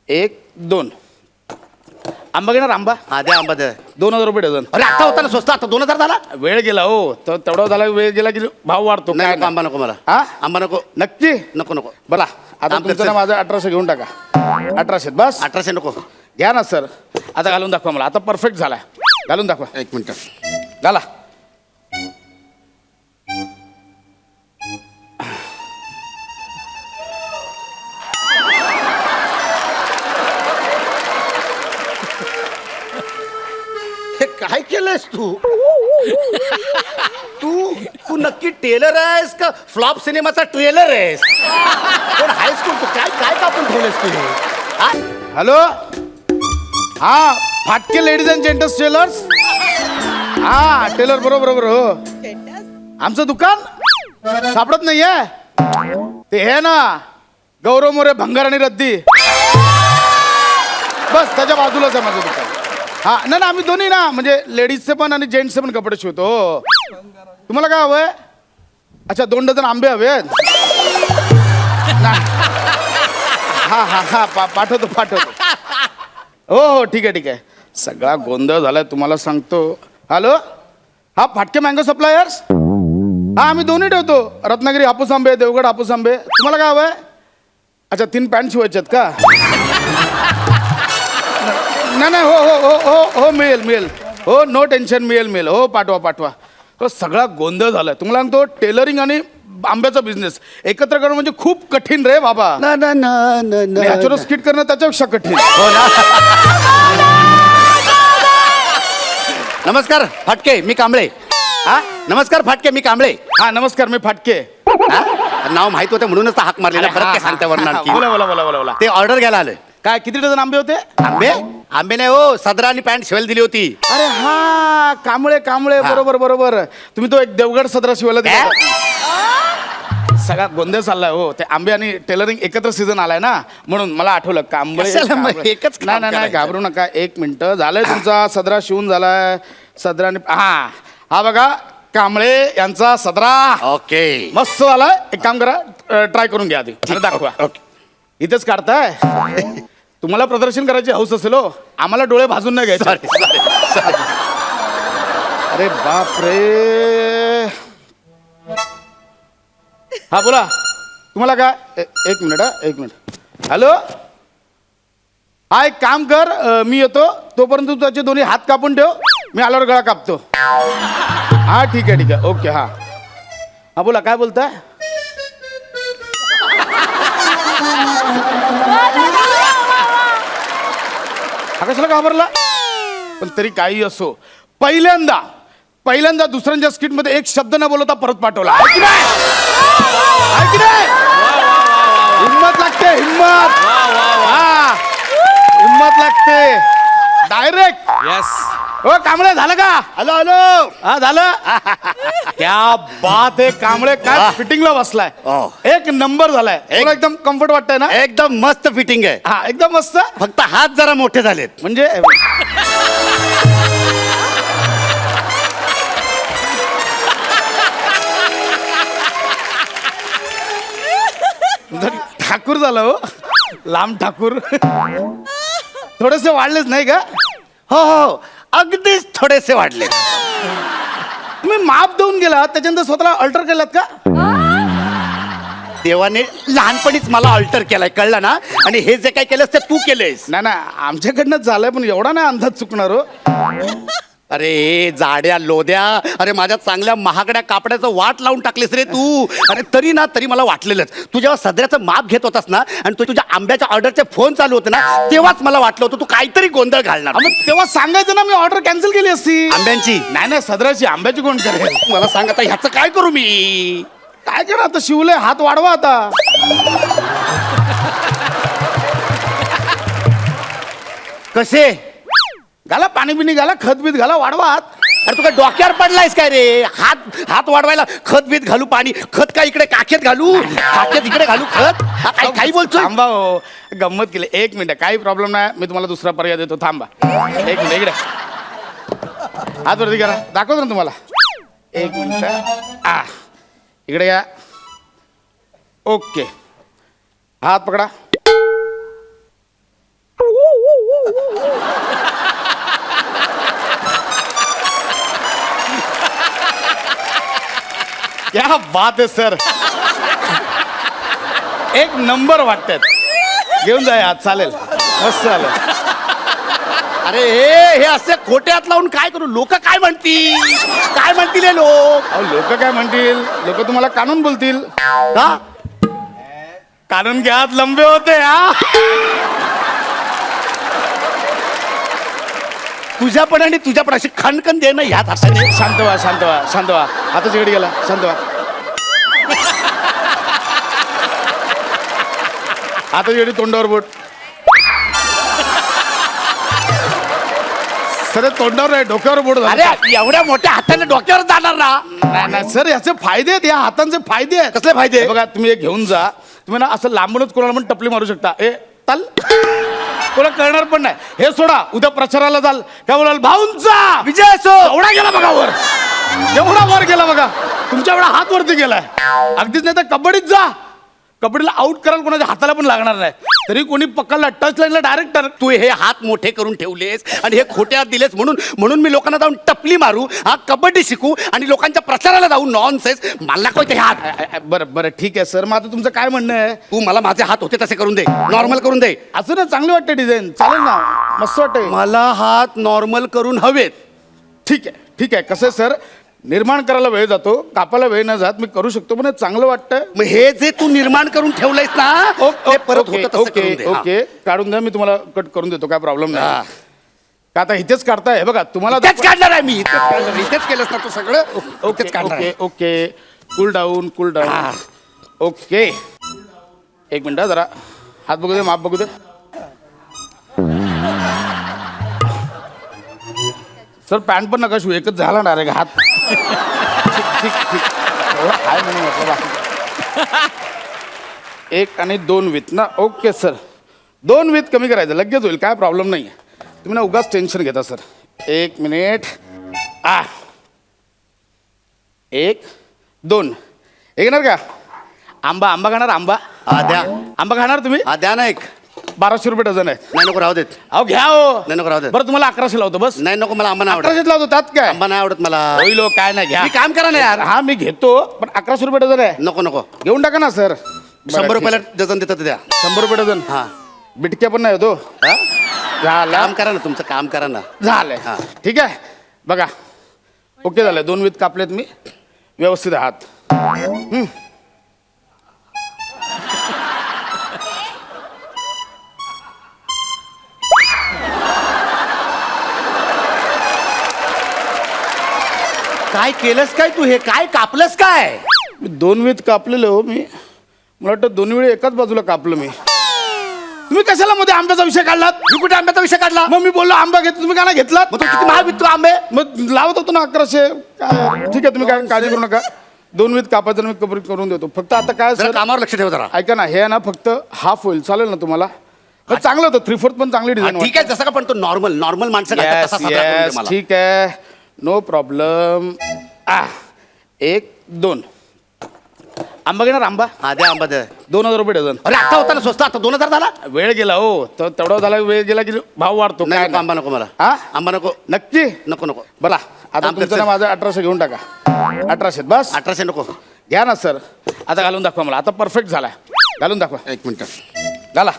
एक दोन आंबा घेणार आंबा. हा द्या आंबा द्या. 2000 रुपये डझन. अरे आता होता ना स्वस्त, आता 2000 झाला. वेळ गेला हो, तर तेवढा झाला वेळ गेला की भाव वाढतो. नाही काय नको, आंबा नको मला. हा आंबा नको. नक्की नको नको. बला आता आंबे तुमचं ना चल. माझं 1800 घेऊन टाका. 1800 बस 1800 नको. घ्या ना सर. आता घालून दाखवा मला. आता परफेक्ट झालाय. घालून दाखवा. एक मिनिट. घाला. हे काय केलंयस तू? तू तू नक्की टेलर आहेस का फ्लॉप सिनेमाचा ट्रेलर आहेस? पण हायस्कूल तू काय काय कापून ठेवलंयस तू हे? हा? हॅलो हा फाटके लेडीज अँड जेंटल्स टेलर्स. हा टेलर बरोबर बरोबर हो. आमचं दुकान सापडत नाहीये. ते हे ना गौरव मोरे भंगार आणि रद्दी, बस त्याच्या बाजूलाच आहे माझं दुकान. हा ना ना आम्ही दोन्ही ना म्हणजे लेडीजचे पण आणि जेंट्सचे पण कपडे शिवतो. तुम्हाला काय हवंय? अच्छा 2 डझन आंबे हवेत. हा हा हा पाठवतो पाठवतो. हो हो ठीक आहे ठीक आहे. सगळा गोंधळ झालाय तुम्हाला सांगतो. हॅलो हा फाटके मँगो सप्लायर्स. हा आम्ही दोन्ही ठेवतो, रत्नागिरी हापूस आंबे, देवगड हापूस आंबे. तुम्हाला काय हवंय? अच्छा 3 पॅन्ट शिवायच्यात का? नाही नाही हो हो हो हो हो मिळेल मिळेल हो, नो टेन्शन, मिळेल मिळेल हो, पाठवा पाठवा. तो सगळा गोंधळ झालाय तुम्हाला सांगतो. टेलरिंग आणि आंब्याचा बिझनेस एकत्र करणं म्हणजे खूप कठीण रे बाबा. ना ना ना ना ना. नॅचरल स्किट करणं त्याच्यापेक्षा कठीण. हो ना. नमस्कार फाटके, मी कांबळे. हा नमस्कार फाटके, मी कांबळे. हा नमस्कार मी फाटके. हा? नाव माहित होतं म्हणूनच तर हाक मारली ना. परत काय सांगता वरनं आणखी? बोला बोला बोला बोला बोला. ते ऑर्डर घ्यायला आलोय. काय किती डझन आंबे होते? आंबे आंबे नाही हो, सदरा आणि पॅन्ट शिवायला दिली होती. अरे हा कांबळे कांबळे हा. बरोबर बरोबर. तुम्ही तो एक देवगड सदरा शिवायला दिला होता. सगळा गोंधळ चाललाय हो. ते आंबे आणि टेलरिंग एकत्र सीझन आलाय ना, म्हणून मला आठवलं कांबळे. कशाला मग कांबळे. एकच काम नाही नाही नाही करायचं? घाबरू नका. 1 मिनिट झालंय तुमचा सदरा शिवून झालाय. सदरा आणि हा हा बघा कांबळे यांचा सदरा ओके. मस्त झालाय. एक काम करा, ट्राय करून घ्या आधी आणि दाखवा. ओके. इथेच काढताय. तुम्हाला प्रदर्शन करायची हौस असेल हो, आम्हाला डोळे भाजून नाही घ्यायचे. सॉरी. अरे बाप रे. हा बोला तुम्हाला काय? एक मिनिट हा, एक मिनिट. हॅलो हा एक काम कर, मी येतो तोपर्यंत तू त्याचे दोन्ही हात कापून ठेव, मी आल्यावर गळा कापतो. हा ठीक आहे ठीक आहे ओके. हा हा बोला काय बोलताय? हा कशाला घाबरला? पण तरी काही असो, पहिल्यांदा दुसऱ्यांच्या स्किट मध्ये एक शब्द न बोलता परत पाठवला. आहे की नाही? आहे की नाही? हिम्मत लागते, हिम्मत. हा हिम्मत लागते. Direct yes. हो कांबळे झालं का? Hello hello. हा झालं. क्या बात आहे कांबळे, काय फिटिंगला बसलाय. हो. एक नंबर झालाय. तुला एकदम कम्फर्ट वाटतंय ना? एकदम मस्त फिटिंग आहे. हा एकदम मस्त. फक्त हात जरा मोठे झालेत. म्हणजे ठाकूर झालं हो, लांब ठाकूर. थोडेसे वाढलेच नाही का? हो हो अगदीच थोडेसे वाढले. तुम्ही माप देऊन गेलात त्याच्यानंतर स्वतःला अल्टर केलात का? देवाने लहानपणीच मला अल्टर केलाय, कळलं ना? आणि हे जे काय केलंस ते तू केलंयस. नाही ना आमच्याकडनंच झालंय, पण एवढा नाही अंदाज चुकणार हो. अरे जाड्या लोद्या, अरे माझ्या चांगल्या महागड्या कापड्याचं वाट लावून टाकलीस रे तू. अरे तरी मला वाटलेलंच, तू जेव्हा सदऱ्याचं माप घेत होतास ना आणि तू तुझ्या आंब्याच्या ऑर्डरचे फोन चालू होते ना, तेव्हाच मला वाटलं होतं तू काहीतरी गोंधळ घालणार. मग तेव्हा सांगायचं ना, मी ऑर्डर कॅन्सल केली असती. आंब्यांची नाही नाही सदराची. आंब्याची कोण करेल? मला सांग आता ह्याचं काय करू मी? काय करा आता, शिवले हात वाढवा आता. कसे घाला पाणी बिणी घाला, खत बीत घाला, वाढवा हात. अरे तू काय डोक्यावर पडलायस काय रे? हात वाढवायला खत बीत घालू, पाणी खत काय इकडे काखेत घालू, काखेत इकडे घालू खत? काही बोलतोय? थांबा हो, गंमत केली. 1 मिनिट, काही प्रॉब्लेम नाही, मी तुम्हाला दुसरा पर्याय देतो. थांबा 1 मिनिट. इकडे हात वरती करा, दाखवतो ना तुम्हाला. 1 मिनिट. इकडे या. ओके हात पकडा. क्या बात आहे सर. एक नंबर वाटतात. घेऊन जा यात, चालेल, मस्त चालेल. अरे हे असे खोटे हात लावून काय करू? लोक काय म्हणतील? काय म्हणतील हे लोक? अहो लोक काय म्हणतील? लोक तुम्हाला कानून बोलतील. का? कानून के हात लंबे होते हा. तुझ्या पण आणि तुझ्या पण अशी खणखण दे ना ह्यात हाताने. शांत व्हा, शांत व्हा, शांत व्हा. आता जिकडे गेला, शांत व्हा. आता जिकडे तोंडावर बोट. सर तोंडावर नाही, डोक्यावर बोट झालं. अरे एवढ्या मोठ्या हाताने डोक्यावर जाणार ना? नाही नाही सर, याचे फायदे आहेत, या हातांचे फायदे आहेत. कसले फायदे? हे बघा, तुम्ही एक घेऊन जा. तुम्ही ना असं लांबूनच कोणाला पण टपली मारू शकता. ए तल, कोणा कळणार पण नाही. हे सोडा, उद्या प्रचाराला जाल काय बोलाल, भाऊंचा विजय असो. एवढा गेला बघा वर, एवढा वर गेला बघा. तुमच्या एवढा हात वरती गेलाय. अगदीच नाही तर कबड्डीत जा, कबड्डीला आउट करायला कोणाच्या हाताला पण लागणार नाही. तरी कोणी पकडला टच लाईनला डायरेक्ट. तू हे हात मोठे करून ठेवलेस आणि हे खोटे हात दिलेस म्हणून मी लोकांना जाऊन टपली मारू, हा कबड्डी शिकू आणि लोकांच्या प्रचाराला जाऊ. नॉनसेन्स. मला नको ते हात. बरं बरं ठीक आहे सर, मग आता तुमचं काय म्हणणं आहे? तू मला माझे हात होते तसे करून दे, नॉर्मल करून दे. असं ना, चांगली वाटते डिझाईन, चालेल ना, मस्त वाटते. मला हात नॉर्मल करून हवेत. ठीक आहे ठीक आहे. कसं आहे सर, निर्माण करायला वेळ जातो, कापायला वेळ न जात मी करू शकतो, पण हे चांगलं वाटतंय. मग हे जे तू निर्माण करून ठेवलंयस ना, ते परत होतं तसं करून दे. ओके, काढून द्या, मी तुम्हाला कट करून देतो, काय प्रॉब्लेम नाही. का आता इथेच काढताय? हे बघा तुम्हाला इथेच काढणार आहे मी. इथेच काढणार. इथेच केलंस ना तू सगळं. ओके इथेच काढणार ओके आहे. Okay. Cool down, cool down. Okay, एक मिनिट जरा हात बघू दे, माप बघू दे. सर पॅन्ट पण नका शिवू, एकच झाला डायरेक्ट हात. ठीक ठीक ठीक, एवढं काय म्हणून म्हटलं बाकी. 1 आणि 2 विथ ना. ओके सर, 2 विथ कमी करायचं, लगेच होईल, काय प्रॉब्लेम नाही आहे. तुम्ही ना उगाच टेन्शन घेता सर. 1 मिनिट. 1 2 घेणार का? आंबा आंबा खाणार? आंबा द्या. आंबा खाणार तुम्ही? द्या ना एक. 1200 रुपये डझन आहे. नाही नको, राहू देत. अहो घ्या हो. नाही नको, राहू देत. बरं तुम्हाला 1100 लावतो बस. नाही नको, मला आंबा नाही आवडत. 1100 लावतो, त्यात काय? आंबा नाही आवडत मला. होईल हो, काय नाही, घ्या. मी काम करा ना यार. हा मी घेतो, पण 1100 रुपये डझन आहे. नको नको, घेऊन टाका ना सर. 100 रुपयाला डझन देतात ते द्या. 100 रुपये डझन. हा, बिटक्या पण नाही होतो. हा? झालं, काम करा ना, तुमचं काम करा ना. झालंय. हा. ठीक आहे, बघा ओके झालंय. 2 विथ कापलेत मी, व्यवस्थित आहे हात. काय केलंस काय तू? हे काय कापलंस काय? 2 विथ कापलेलं हो मी. मला वाटतं 2 वेळी एकाच बाजूला कापलं मी. तुम्ही कशाला मध्ये आंब्याचा विषय काढलात? मी कुठे आंब्याचा विषय काढला? मग मी बोललो आंबा घेतो, तुम्ही का नाही घेतलात? मग तू किती महाग विकतो आंबे? मग लावत होतो ना 1100. काय ठीक आहे, तुम्ही काय काळजी करू नका. 2 विथ कापायचं मी कबरी करून देतो. फक्त आता काय जरा सर, कामावर लक्ष ठेव जरा. ऐका ना, हे आहे ना फक्त हाफ होईल, चालेल ना तुम्हाला? पण चांगलं होतं, 3/4 पण चांगली डिझाईन. ठीक आहे, जसं का पण तो नॉर्मल माणसं घालतात तसा साधा करून दे मला. ठीक आहे, नो प्रॉब्लेम. 1 2 आंबा घेणार? आंबा द्या आंबा द्या. 2000 रुपये डझन. अरे आता होता ना स्वस्त, आता 2000 झाला. वेळ गेला हो, तर तेवढा झाला, वेळ गेला की भाव वाढतो. नाही काय नको, आंबा नको मला. हा? आंबा नको. नक्की नको नको. बोला आता आंबा तुमचं ना चल. माझं 1800 घेऊन टाका. 1800 बस. 1800 नको. घ्या ना सर. आता घालून दाखवा मला. आता परफेक्ट झालाय, घालून दाखवा. 1 मिनिट. घाला.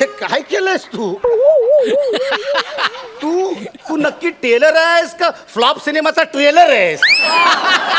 हे काय केलंयस तू? तू नक्की टेलर आहेस का फ्लॉप सिनेमाचा ट्रेलर आहेस?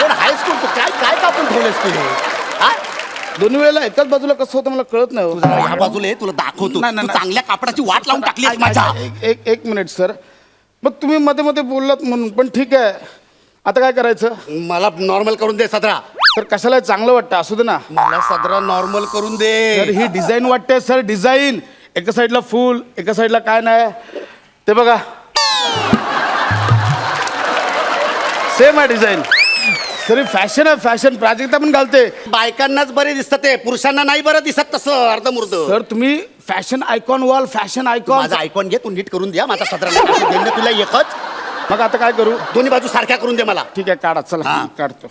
पण हायस्कूल तू काय काय कापून ठेवलंयस तू हे? हा? 2 वेळेला एकाच बाजूला कसं होतं मला कळत नाही हो. जरा ह्या बाजूला ये, तुला दाखवतो. नाही, नाही, तू नाही. चांगल्या कापडाची वाट लावून टाकलीस माझ्या. एक मिनिट सर, मग तुम्ही मध्ये मध्ये बोललात म्हणून, पण ठीक आहे. आता काय करायचं? मला नॉर्मल करून दे सदरा. सर कशाला चांगलं वाटतं, असू दे ना. मला सदरा नॉर्मल करून सर दे. ही डिझाईन वाटते सर, डिझाईन. एका साईडला फुल, एका साईडला काय नाही, ते बघा सेम आहे डिझाईन. सर फॅशन आहे, फॅशन. प्राजक्ता पण घालते. बायकांनाच बरे दिसतं ते, पुरुषांना नाही बरं दिसत तसं अर्धमुर्ध. सर तुम्ही फॅशन आयकॉन व्हाल, फॅशन आयकॉन. माझा ऐकून घे, तू नीट करून द्या माझा सदरा. तुला एकच. मग आता काय करू? दोन्ही बाजू सारख्या करून दे मला. ठीक आहे, काढा, चला हा. काढतो.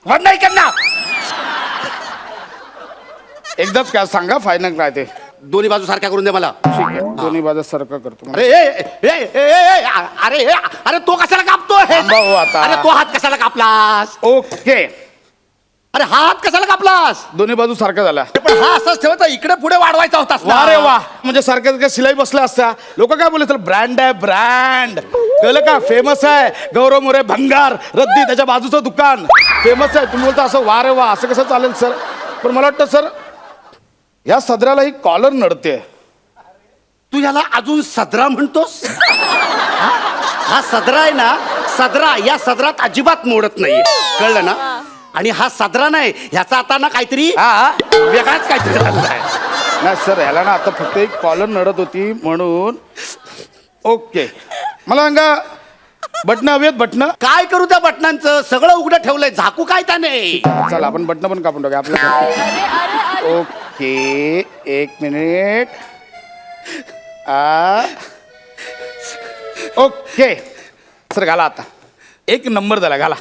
नाही करणार. एकदाच काय सांगा फायनल काय ते. दोन्ही बाजू सारख्या करून दे मला. ठीक आहे दोन्ही बाजू सारखं करतो. अरे अरे तो कशाला कापतोय? थांबा हो आता. अरे तो हात कशाला कापलास? ओके अरे हा हात कशाला कापलास? दोन्ही बाजू सारखा झाला. पण हा असंच ठेवता इकडे पुढे वाढवायचा होतास ना. वा रे वा म्हणजे सारख्या शिलाई बसल्या असत्या. लोक काय बोलत ब्रँड आहे ब्रँड कळलं का? फेमस आहे गौरव मोरे भंगार रद्दी त्याच्या बाजूचं दुकान फेमस आहे. तुम्ही बोलता असं वा रे वा असं कसं चालेल सर? पण मला वाटतं सर या सदराला ही कॉलर नडते. तू याला अजून सदरा म्हणतोस? हा सदरा आहे ना, सदरा या सदरात अजिबात मोडत नाही. कळलं ना? आणि हा सदरा नाही ह्याचा आता ना काहीतरी वेगळाच काहीतरी झालेला आहे. नाही सर ह्याला ना आता फक्त एक कॉलर नडत होती म्हणून. ओके मला सांगा बटणं हवी आहेत बटणं? काय करू त्या बटनांचं? सगळं उघडं ठेवलंय. झाकू काय त्याने? चला आपण बटणं पण कापून टाकूया आपल्या. ओके एक मिनिट. ओके सर घाला आता. एक नंबर झाला घाला.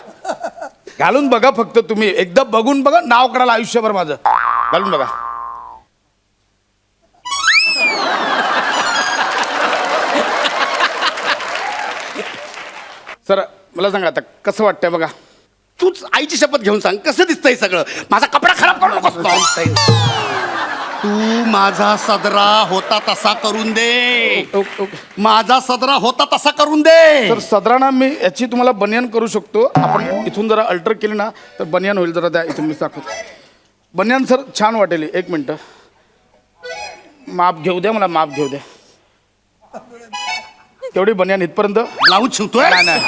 घालून बघा फक्त तुम्ही एकदा बघून बघा नाव करायला आयुष्यभर माझं. घालून बघा. सर मला सांगा आता कसं वाटतंय बघा. तूच आईची शपथ घेऊन सांग कसं दिसतंय सगळं. माझा कपडा खराब करू नकोस. तू माझा सदरा होता तसा करून दे. ओके माझा सदरा होता तसा करून दे. तर सदराना मी याची तुम्हाला बनियान करू शकतो. आपण इथून जरा अल्टर केली ना तर बनियान होईल. जरा त्या इथून मी दाखवतो. बनियान सर छान वाटेल. एक मिनटं माप घेऊ द्या मला. माप घेऊ द्या तेवढी बनियान इथपर्यंत. ब्लाऊज शिवतोय? नाही नाही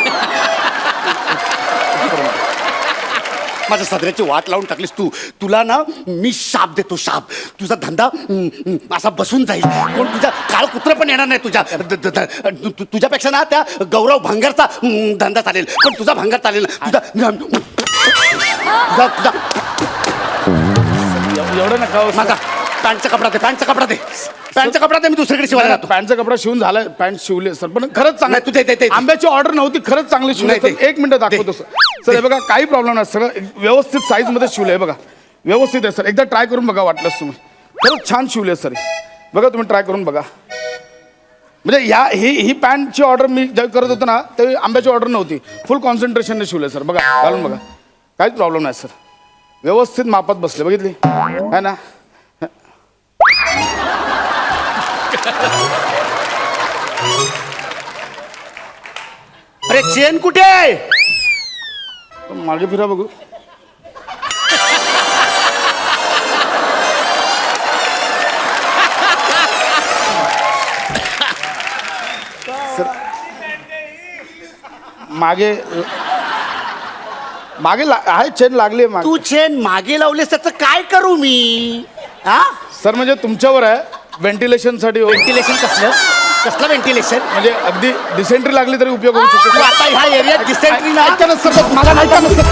माझ्या सदऱ्याची वाट लावून टाकलीस तू. तुला ना मी शाप देतो शाप. तुझा धंदा असा बसून जाईल. कोण तुझा काळ कुत्र पण येणार नाही तुझ्या तुझ्यापेक्षा ना त्या गौरव भंगारचा धंदा चालेल. पण तुझा भंगार चालेल ना. तुझा तुझा एवढं नका हो, माझा पॅन्टचा कपडा दे. पॅन्टचा कपडा दे. पॅन्टचा कपडा दे. मी दुसरीकडे शिवायला जातो. पॅन्टचा कपडा शिवून झालाय. पॅन्ट शिवले सर पण खरंच चांगलं. नाही, तू ते आंब्याची ऑर्डर नव्हती खरंच चांगली शिवले. नाही, ते- एक मिनिट दाखवतो सर. सर हे बघा काही प्रॉब्लेम नाही. सगळं व्यवस्थित साईज मध्ये शिवलंय बघा. व्यवस्थित आहे सर. एकदा ट्राय करून बघा वाटलंच तुम्ही. खरंच छान शिवले सर. बघा तुम्ही ट्राय करून बघा. म्हणजे ही पॅन्टची ऑर्डर मी जेव्हा करत होतो ना तेव्हा आंब्याची ऑर्डर नव्हती. फुल कॉन्सन्ट्रेशनने शिवले सर. बघा घालून बघा. काहीच प्रॉब्लेम नाही सर. व्यवस्थित मापात बसले. बघितली है ना? अरे चेन कुठे आहे? मागे फिरा बघू. सर मागे मागे आहे चेन लागली आहे मागे. तू चेन मागे लावलेस त्याचं काय करू मी? हा सर म्हणजे तुमच्यावर आहे व्हेंटिलेशनसाठी. व्हेंटिलेशन कसलं कसलं व्हेंटिलेशन? म्हणजे अगदी डिसेंट्री लागली तरी उपयोग होऊ तू शकतो. आता ह्या एरियात डिसेंट्री ना ऐका ना सर मला ऐका ना सर.